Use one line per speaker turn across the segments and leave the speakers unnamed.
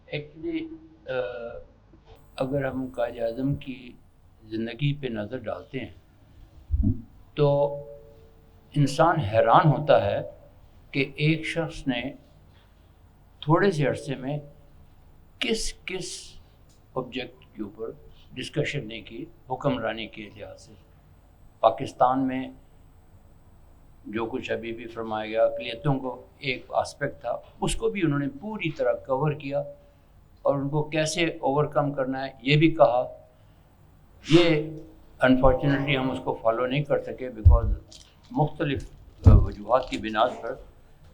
Actually اگر ہم قائد اعظم کی زندگی پہ نظر ڈالتے ہیں تو انسان حیران ہوتا ہے کہ ایک شخص نے تھوڑے سے عرصے میں کس کس آبجیکٹ کے اوپر ڈسکشن نہیں کی حکمرانی کے لحاظ سے. پاکستان میں جو کچھ ابھی بھی فرمایا گیا اقلیتوں کو ایک آسپیکٹ تھا، اس کو بھی انہوں نے پوری طرح کور کیا اور ان کو کیسے اوور کم کرنا ہے یہ بھی کہا. یہ انفارچونیٹلی ہم اس کو فالو نہیں کر سکے بیکاز مختلف وجوہات کی بنا پر،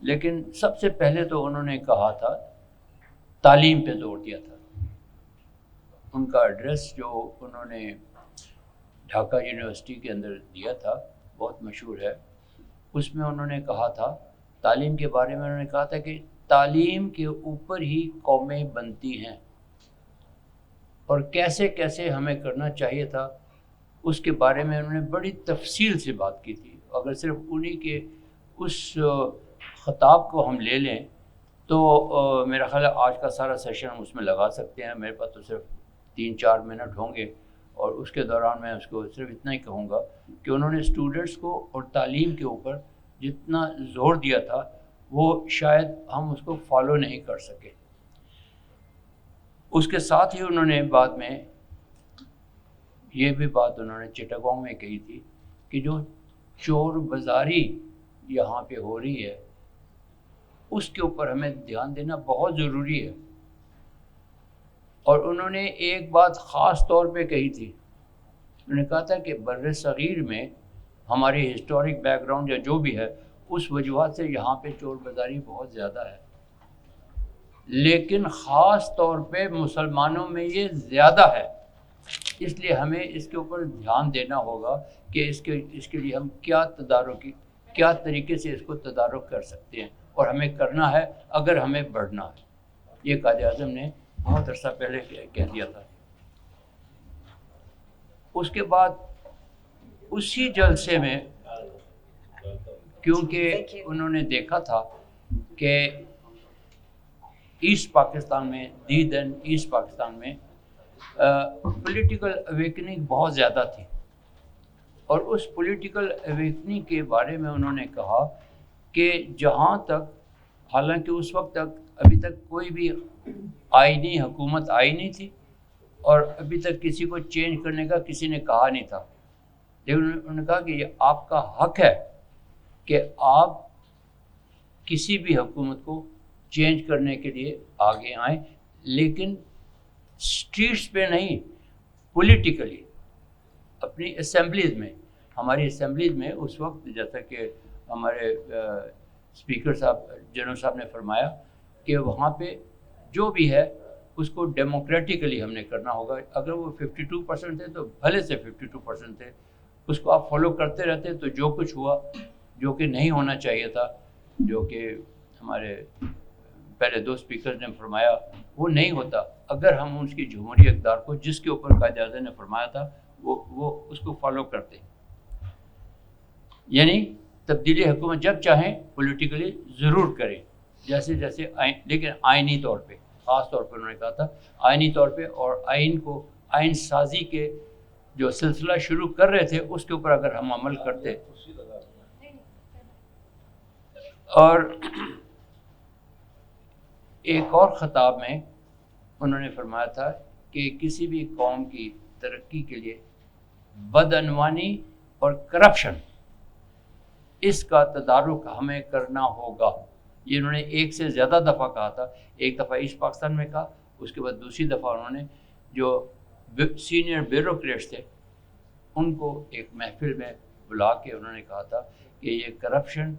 لیکن سب سے پہلے تو انہوں نے کہا تھا تعلیم پہ زور دیا تھا. ان کا ایڈریس جو انہوں نے ڈھاکہ یونیورسٹی کے اندر دیا تھا بہت مشہور ہے، اس میں انہوں نے کہا تھا تعلیم کے بارے میں، انہوں نے کہا تھا کہ تعلیم کے اوپر ہی قومیں بنتی ہیں اور کیسے کیسے ہمیں کرنا چاہیے تھا اس کے بارے میں انہوں نے بڑی تفصیل سے بات کی تھی. اگر صرف انہی کے اس خطاب کو ہم لے لیں تو میرا خیال ہے آج کا سارا سیشن ہم اس میں لگا سکتے ہیں. میرے پاس تو صرف 3-4 منٹ ہوں گے اور اس کے دوران میں اس کو صرف اتنا ہی کہوں گا کہ انہوں نے اسٹوڈنٹس کو اور تعلیم کے اوپر جتنا زور دیا تھا وہ شاید ہم اس کو فالو نہیں کر سکے. اس کے ساتھ ہی انہوں نے بعد میں یہ بھی بات انہوں نے چٹاگانگ میں کہی تھی کہ جو چور بازاری یہاں پہ ہو رہی ہے اس کے اوپر ہمیں دھیان دینا بہت ضروری ہے. اور انہوں نے ایک بات خاص طور پہ کہی تھی، انہوں نے کہا تھا کہ بر صغیر میں ہماری ہسٹورک بیک گراؤنڈ یا جو بھی ہے اس وجوہات سے یہاں پہ چور بازاری بہت زیادہ ہے، لیکن خاص طور پہ مسلمانوں میں یہ زیادہ ہے. اس لیے ہمیں اس کے اوپر دھیان دینا ہوگا کہ اس کے لیے ہم کیا طریقے سے اس کو تدارک کر سکتے ہیں اور ہمیں کرنا ہے اگر ہمیں بڑھنا ہے. یہ قائد اعظم نے بہت عرصہ پہلے کہہ دیا تھا. اس کے بعد اسی جلسے میں کیونکہ انہوں نے دیکھا تھا کہ ایسٹ پاکستان میں ایسٹ پاکستان میں پولیٹیکل اویکننگ بہت زیادہ تھی اور اس پولیٹیکل اویکننگ کے بارے میں انہوں نے کہا کہ جہاں تک، حالانکہ اس وقت تک ابھی تک کوئی بھی آئینی حکومت آئی نہیں تھی اور ابھی تک کسی کو چینج کرنے کا کسی نے کہا نہیں تھا، لیکن انہوں نے کہا کہ یہ آپ کا حق ہے کہ آپ کسی بھی حکومت کو چینج کرنے کے لیے آگے آئیں، لیکن اسٹریٹس پہ نہیں، پولیٹیکلی اپنی اسمبلیز میں. ہماری اسمبلیز میں اس وقت جیسا کہ ہمارے اسپیکر صاحب جنرل صاحب نے فرمایا کہ وہاں پہ جو بھی ہے اس کو ڈیموکریٹکلی ہم نے کرنا ہوگا. اگر وہ 52% تھے تو بھلے سے 52% تھے، اس کو آپ فالو کرتے رہتے تو جو کچھ ہوا جو کہ نہیں ہونا چاہیے تھا، جو کہ ہمارے پہلے 2 اسپیکر نے فرمایا وہ نہیں ہوتا اگر ہم اس کی جمہوری اقدار کو جس کے اوپر قائد اعظم نے فرمایا تھا وہ اس کو فالو کرتے. یعنی تبدیلی حکومت جب چاہیں پولیٹیکلی ضرور کریں، جیسے لیکن آئینی طور پہ، خاص طور پہ انہوں نے کہا تھا آئینی طور پہ، اور آئین سازی کے جو سلسلہ شروع کر رہے تھے اس کے اوپر اگر ہم عمل کرتے. اور ایک اور خطاب میں انہوں نے فرمایا تھا کہ کسی بھی قوم کی ترقی کے لیے بدعنوانی اور کرپشن اس کا تدارک ہمیں کرنا ہوگا. یہ انہوں نے ایک سے زیادہ دفعہ کہا تھا. ایک دفعہ ایسٹ پاکستان میں کہا، اس کے بعد دوسری دفعہ انہوں نے جو سینئر بیوروکریٹس تھے ان کو ایک محفل میں بلا کے انہوں نے کہا تھا کہ یہ کرپشن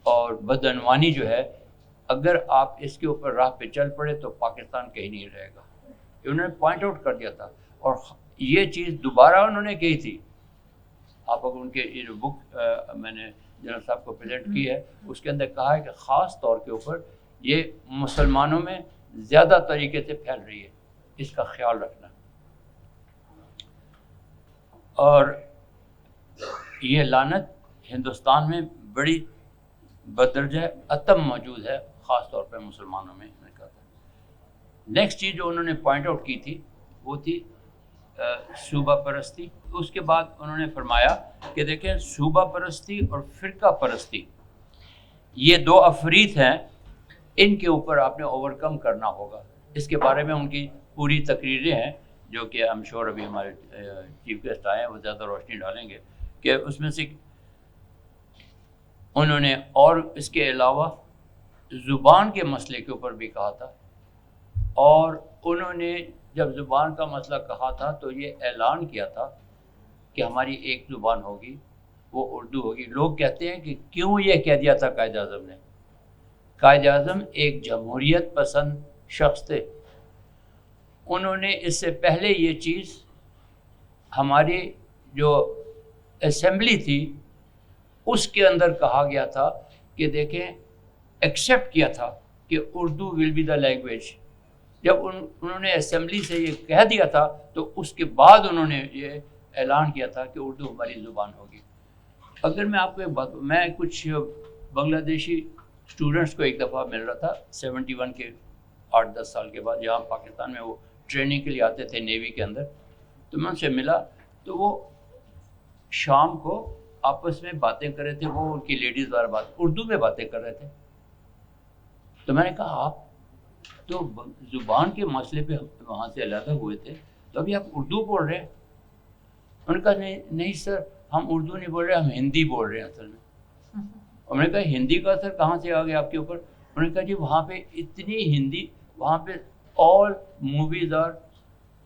اور بدعنوانی جو ہے اگر آپ اس کے اوپر راہ پہ چل پڑے تو پاکستان کہیں نہیں رہے گا. انہوں نے پوائنٹ آؤٹ کر دیا تھا اور یہ چیز دوبارہ انہوں نے کہی تھی. آپ اگر ان کے یہ جو بک میں نے جنرل صاحب کو پریزنٹ کی ہے اس کے اندر کہا ہے کہ خاص طور کے اوپر یہ مسلمانوں میں زیادہ طریقے سے پھیل رہی ہے، اس کا خیال رکھنا. اور یہ لعنت ہندوستان میں بڑی بدرجہ عتم موجود ہے، خاص طور پہ مسلمانوں میں. نیکسٹ چیز جو انہوں نے پوائنٹ آؤٹ کی تھی وہ تھی صوبہ پرستی. اس کے بعد انہوں نے فرمایا کہ دیکھیں صوبہ پرستی اور فرقہ پرستی یہ دو عفریت ہیں, ان کے اوپر آپ نے اوور کم کرنا ہوگا. اس کے بارے میں ان کی پوری تقریریں ہیں جو کہ ہم شور ابھی ہمارے چیف گیسٹ آئے ہیں وہ زیادہ روشنی ڈالیں گے کہ اس میں سے انہوں نے, اور اس کے علاوہ زبان کے مسئلے کے اوپر بھی کہا تھا. اور انہوں نے جب زبان کا مسئلہ کہا تھا تو یہ اعلان کیا تھا کہ ہماری ایک زبان ہوگی, وہ اردو ہوگی. لوگ کہتے ہیں کہ کیوں یہ کہہ دیا تھا قائد اعظم نے. قائد اعظم ایک جمہوریت پسند شخص تھے. انہوں نے اس سے پہلے یہ چیز ہماری جو اسمبلی تھی اس کے اندر کہا گیا تھا کہ دیکھیں ایکسیپٹ کیا تھا کہ Urdu will be the language. جب انہوں نے اسمبلی سے یہ کہہ دیا تھا تو اس کے بعد انہوں نے یہ اعلان کیا تھا کہ اردو ہماری زبان ہوگی. اگر میں آپ کو ایک بات, میں کچھ بنگلہ دیشی اسٹوڈنٹس کو ایک دفعہ مل رہا تھا 71 کے 8-10 سال کے بعد, یہاں پاکستان میں وہ ٹریننگ کے لیے آتے تھے نیوی کے اندر. تو میں ان سے ملا تو وہ شام کو آپس میں باتیں کر رہے تھے, وہ ان کی لیڈیز والا بات اردو میں باتیں کر رہے تھے. تو میں نے کہا آپ تو زبان کے مسئلے پہ وہاں سے علیحدہ ہوئے تھے تو ابھی آپ اردو بول رہے ہیں. انہوں نے کہا نہیں سر ہم اردو نہیں بول رہے, ہم ہندی بول رہے ہیں اصل میں. اور میں نے کہا ہندی کا اثر کہاں سے آ گیا آپ کے اوپر؟ انہوں نے کہا جی وہاں پہ اتنی ہندی, وہاں پہ آل موویز اور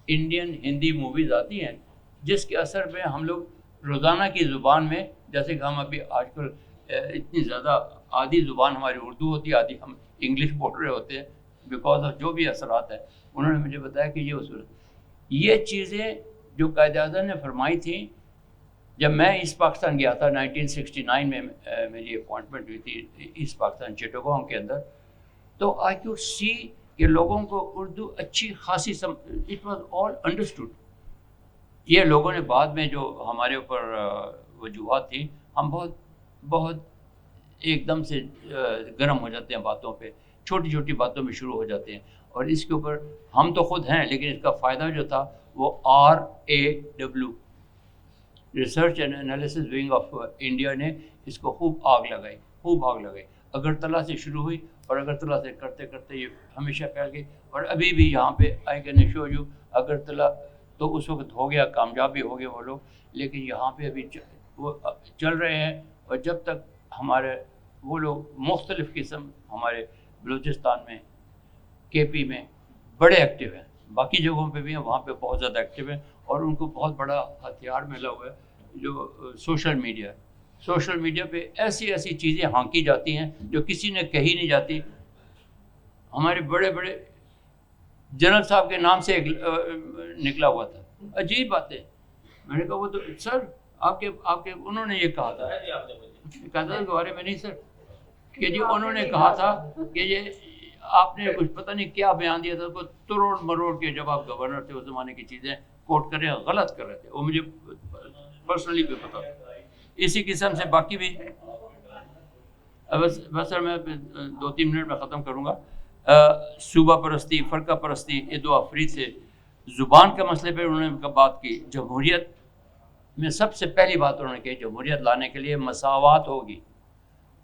انڈین ہندی موویز آتی ہیں جس کے اثر پہ ہم لوگ روزانہ کی زبان میں, جیسے کہ ہم ابھی آج کل اتنی زیادہ آدھی زبان ہماری اردو ہوتی ہے آدھی ہم انگلش بول رہے ہوتے ہیں بیکاز آف جو بھی اثرات ہیں. انہوں نے مجھے بتایا کہ یہ اصول, یہ چیزیں جو قائد اعظم نے فرمائی تھیں جب میں ایسٹ پاکستان گیا تھا 1969 میں میری اپوائنٹمنٹ ہوئی تھی ایسٹ پاکستان چٹاگانگ کے اندر, تو آئی کیوڈ سی کہ لوگوں کو اردو اچھی خاصی اٹ واز آل انڈرسٹوڈ. یہ لوگوں نے بعد میں جو ہمارے اوپر وجوہات تھیں, ہم بہت ایک دم سے گرم ہو جاتے ہیں باتوں پہ, چھوٹی چھوٹی باتوں میں شروع ہو جاتے ہیں. اور اس کے اوپر ہم تو خود ہیں لیکن اس کا فائدہ جو تھا وہ RAW research and analysis wing of India نے اس کو خوب آگ لگائی. اگرتلہ سے شروع ہوئی اور اگرتلہ سے کرتے کرتے یہ ہمیشہ پھیل گئی. اور ابھی بھی یہاں پہ I can show you Agartala تو اس وقت ہو گیا, کامیاب بھی ہو گئے وہ لوگ, لیکن یہاں پہ ابھی وہ چل رہے ہیں. اور جب تک ہمارے وہ لوگ مختلف قسم ہمارے بلوچستان میں KP میں بڑے ایکٹیو ہیں, باقی جگہوں پہ بھی ہیں, وہاں پہ بہت زیادہ ایکٹیو ہیں. اور ان کو بہت بڑا ہتھیار ملا ہوا ہے جو سوشل میڈیا ہے. سوشل میڈیا پہ ایسی چیزیں ہانکی جاتی ہیں جو کسی نے کہی نہیں جاتی. ہمارے بڑے بڑے جنرل صاحب کے نام سے نکلا ہوا تھا, عجیب بات ہے. میں نے کہا وہ تو سر آپ کے انہوں نے یہ کہا تھا کے بارے میں نہیں سر, کہ جی انہوں نے کہا تھا کہ یہ آپ نے کچھ پتہ نہیں کیا بیان دیا تھا, کو تروڑ مروڑ کے جب آپ گورنر تھے اس زمانے کی چیزیں کوٹ کر رہے ہیں, غلط کر رہے تھے. وہ مجھے پرسنلی بھی پتا تھا. اسی قسم سے باقی بھی بس سر میں 2-3 منٹ میں ختم کروں گا. صوبہ پرستی, فرقہ پرستی, یہ دو عفریت سے. زبان کے مسئلے پہ انہوں نے بات کی. جمہوریت میں سب سے پہلی بات انہوں نے کہی جمہوریت لانے کے لیے مساوات ہوگی,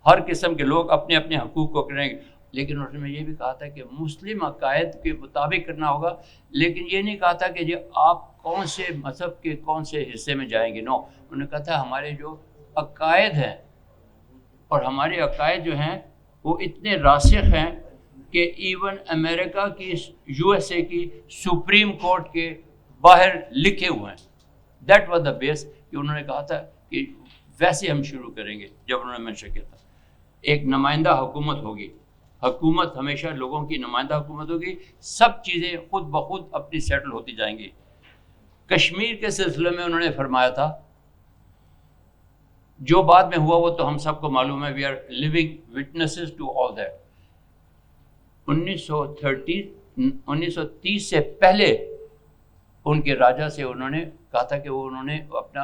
ہر قسم کے لوگ اپنے اپنے حقوق کو کریں گے. لیکن انہوں نے یہ بھی کہا تھا کہ مسلم عقائد کے مطابق کرنا ہوگا, لیکن یہ نہیں کہا تھا کہ جی آپ کون سے مذہب کے کون سے حصے میں جائیں گے. نو, انہوں نے کہا تھا ہمارے جو عقائد ہیں اور ہمارے عقائد جو ہیں وہ اتنے راسخ ہیں کہ ایون امریکہ کی USA کی سپریم کورٹ کے باہر لکھے ہوئے ہیں. دیٹ واز دا بیس کہ انہوں نے کہا تھا کہ ویسے ہم شروع کریں گے. جب انہوں نے منشا کیا تھا ایک نمائندہ حکومت ہوگی, حکومت ہمیشہ لوگوں کی نمائندہ حکومت ہوگی, سب چیزیں خود بخود اپنی سیٹل ہوتی جائیں گی. کشمیر کے سلسلے میں انہوں نے فرمایا تھا جو بعد میں ہوا وہ تو ہم سب کو معلوم ہے, we are living witnesses to all that. 1930 سے پہلے ان کے راجا سے انہوں نے کہا تھا کہ وہ انہوں نے اپنا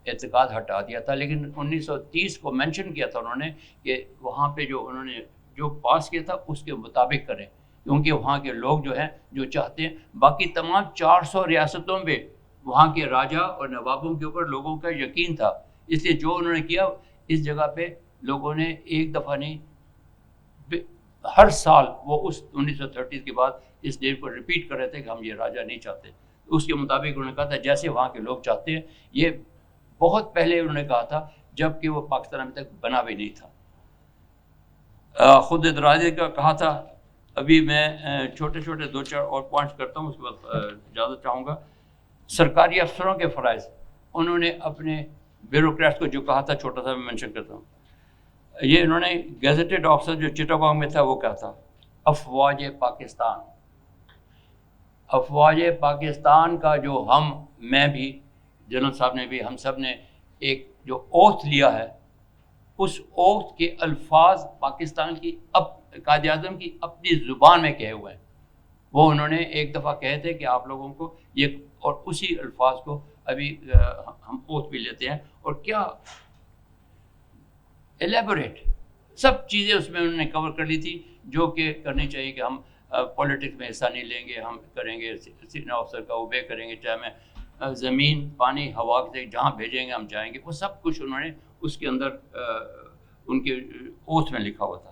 اعتقاد ہٹا دیا تھا, لیکن 1930 کو مینشن کیا تھا انہوں نے کہ وہاں پہ جو انہوں نے جو پاس کیا تھا اس کے مطابق کریں. کیونکہ وہاں کے لوگ جو ہیں جو چاہتے ہیں، باقی تمام 400 ریاستوں میں وہاں کے راجا اور نوابوں کے اوپر لوگوں کا یقین تھا، اس لیے جو انہوں نے کیا اس جگہ پہ لوگوں نے ایک دفعہ نہیں، ہر سال وہ اس 1930 کے بعد اس ڈیٹ کو ریپیٹ کر رہے تھے کہ ہم یہ راجا نہیں چاہتے. اس کے مطابق انہوں نے کہا تھا جیسے وہاں کے لوگ چاہتے ہیں. یہ بہت پہلے انہوں نے کہا تھا جب کہ وہ پاکستان ابھی تک بنا بھی نہیں تھا. خود ارادے کا کہا تھا. ابھی میں چھوٹے چھوٹے 2-4 اور پوائنٹس کرتا ہوں، اس کے بعد اجازت چاہوں گا. سرکاری افسروں کے فرائض انہوں نے اپنے بیوروکریٹس کو جو کہا تھا، چھوٹا سا میں منشن کرتا ہوں. یہ انہوں نے گیزٹڈ آفیسر جو چٹاگانگ میں تھا وہ کہا تھا افواج پاکستان. افواج پاکستان کا جو میں بھی، جنرل صاحب نے بھی، ہم سب نے ایک جو اوتھ لیا ہے، اس اوتھ کے الفاظ پاکستان کی قائد اعظم کی اپنی زبان میں کہے ہوئے ہیں. وہ انہوں نے ایک دفعہ کہے تھے کہ آپ لوگوں کو یہ، اور اسی الفاظ کو ابھی ہم اوتھ بھی لیتے ہیں. اور کیا ایلیبوریٹ سب چیزیں اس میں انہوں نے کور کر لی تھی جو کہ کرنی چاہیے کہ ہم پولیٹکس میں حصہ نہیں لیں گے، ہم کریں گے سینئر آفیسر کا اوبے کریں گے، چاہے میں زمین پانی ہوا سے جہاں بھیجیں گے ہم جائیں گے. وہ سب کچھ انہوں نے اس کے اندر ان کے اوتھ میں لکھا ہوا تھا.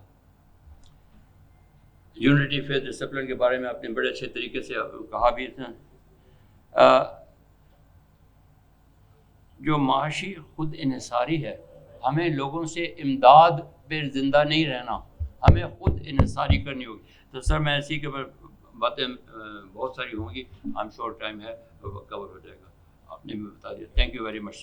یونٹی فیتھ ڈسپلن کے بارے میں آپ نے بڑے اچھے طریقے سے کہا بھی تھا. جو معاشی خود انحصاری ہے، ہمیں لوگوں سے امداد پہ زندہ نہیں رہنا، ہمیں خود انحصاری کرنی ہوگی. تو سر میں اسی کے اوپر باتیں بہت ساری ہوں گی، آئی ایم شیور ٹائم ہے کور ہو جائے گا. آپ نے بھی بتا دیا. Thank you very much sir.